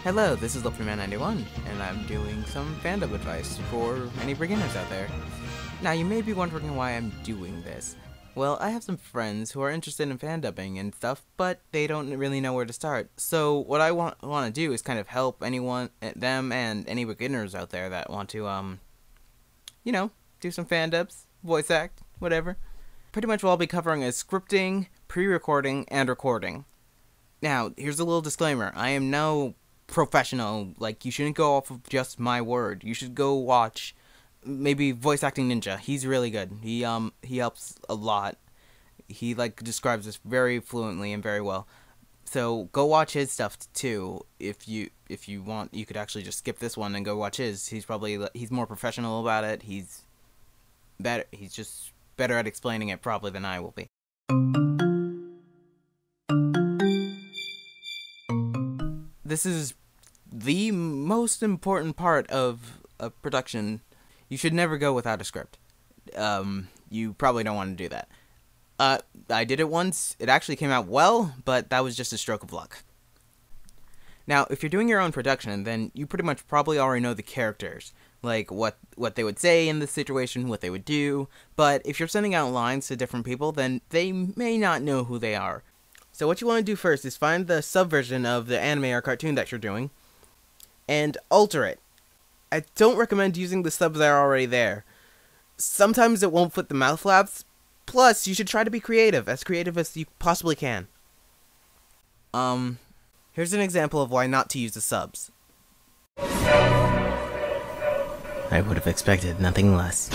Hello, this is LuffyMan91, and I'm doing some fandom advice for any beginners out there. Now, you may be wondering why I'm doing this. Well, I have some friends who are interested in fandubbing and stuff, but they don't really know where to start. So, what I want to do is kind of help them and any beginners out there that want to, do some fandubs, voice act, whatever. Pretty much what I'll be covering is scripting, pre-recording, and recording. Now, here's a little disclaimer. I am no professional. Like, you shouldn't go off of just my word. You should go watch maybe Voice Acting Ninja. He's really good. He helps a lot. He describes this very fluently and very well. So go watch his stuff too. If you want, you could actually just skip this one and go watch his. He's more professional about it. He's just better at explaining it probably than I will be. This is the most important part of a production. You should never go without a script. You probably don't want to do that. I did it once. It actually came out well, but that was just a stroke of luck. Now, if you're doing your own production, then you pretty much probably already know the characters. Like, what they would say in this situation, what they would do. But if you're sending out lines to different people, then they may not know who they are. So what you want to do first is find the subversion of the anime or cartoon that you're doing, and alter it. I don't recommend using the subs that are already there. Sometimes it won't fit the mouth flaps, plus you should try to be creative as you possibly can. Here's an example of why not to use the subs. I would have expected nothing less.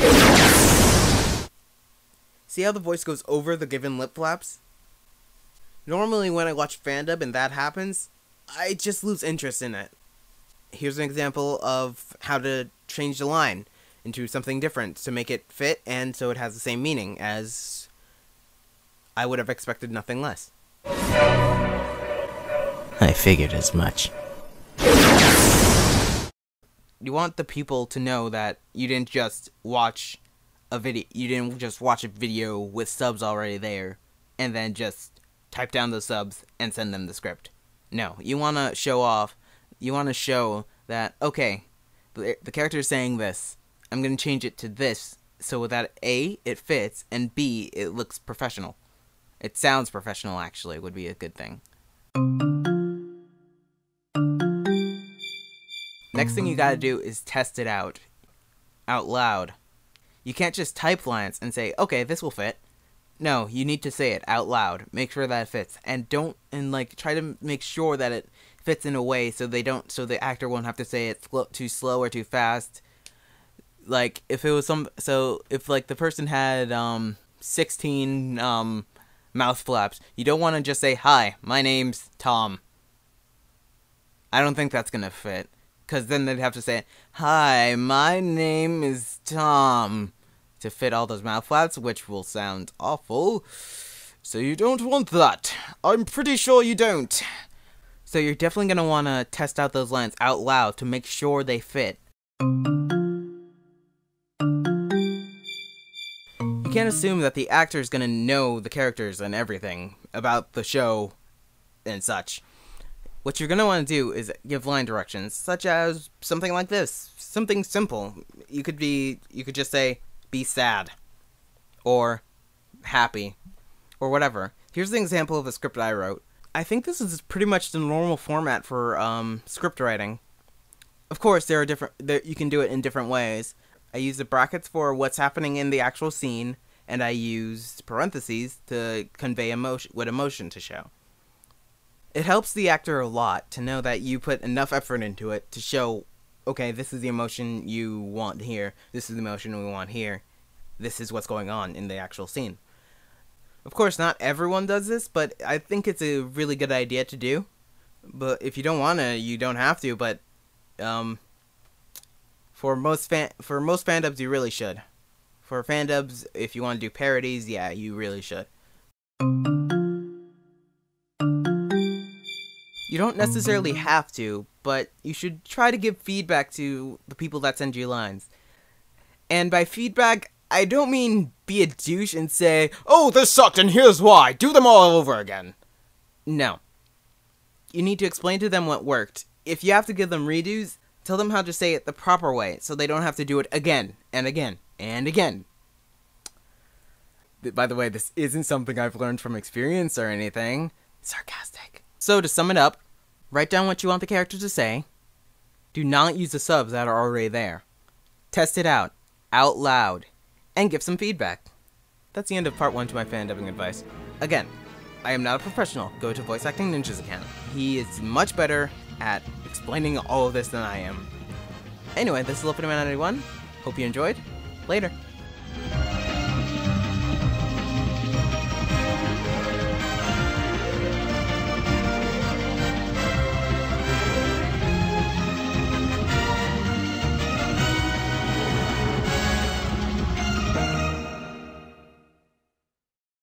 See how the voice goes over the given lip flaps? Normally when I watch fandub and that happens, I just lose interest in it. Here's an example of how to change the line into something different to make it fit and so it has the same meaning as I would have expected nothing less. I figured as much. You want the people to know that you didn't just watch a video with subs already there and then just type down the subs and send them the script. No, you want to show that, okay, the character is saying this. I'm going to change it to this so that A, it fits, and B, it looks professional. It sounds professional, actually, would be a good thing. Next thing you gotta do is test it out loud. You can't just type lines and say, okay, this will fit. No, you need to say it out loud. Make sure that it fits, and try to make sure that it fits in a way so the actor won't have to say it too slow or too fast. Like if the person had 16 mouth flaps, you don't want to just say, "Hi, my name's Tom." I don't think that's gonna fit, because then they'd have to say, "Hi, my name is Tom," to fit all those mouth flaps, which will sound awful. So you don't want that. I'm pretty sure you don't. So you're definitely going to want to test out those lines out loud to make sure they fit. You can't assume that the actor is going to know the characters and everything about the show and such. What you're going to want to do is give line directions, such as something like this. Something simple. You could just say, be sad, or happy, or whatever. Here's an example of a script I wrote. I think this is pretty much the normal format for script writing. Of course, you can do it in different ways. I use the brackets for what's happening in the actual scene, and I use parentheses to convey emotion to show. It helps the actor a lot to know that you put enough effort into it to show, okay, this is the emotion you want here, this is the emotion we want here, this is what's going on in the actual scene. Of course, not everyone does this, but I think it's a really good idea to do. But if you don't want to, you don't have to, but for most fandubs, you really should. For fandubs, if you want to do parodies, yeah, you really should. You don't necessarily have to, but you should try to give feedback to the people that send you lines. And by feedback, I don't mean be a douche and say, "Oh, this sucked and here's why, do them all over again." No. You need to explain to them what worked, if you have to give them redos, tell them how to say it the proper way so they don't have to do it again and again and again. By the way, this isn't something I've learned from experience or anything. Sarcastic. So to sum it up, write down what you want the character to say. Do not use the subs that are already there. Test it out loud, and give some feedback. That's the end of part 1 to my fan dubbing advice. Again, I am not a professional. Go to Voice Acting Ninja's account. He is much better at explaining all of this than I am. Anyway, this is LilFandub91. Hope you enjoyed. Later.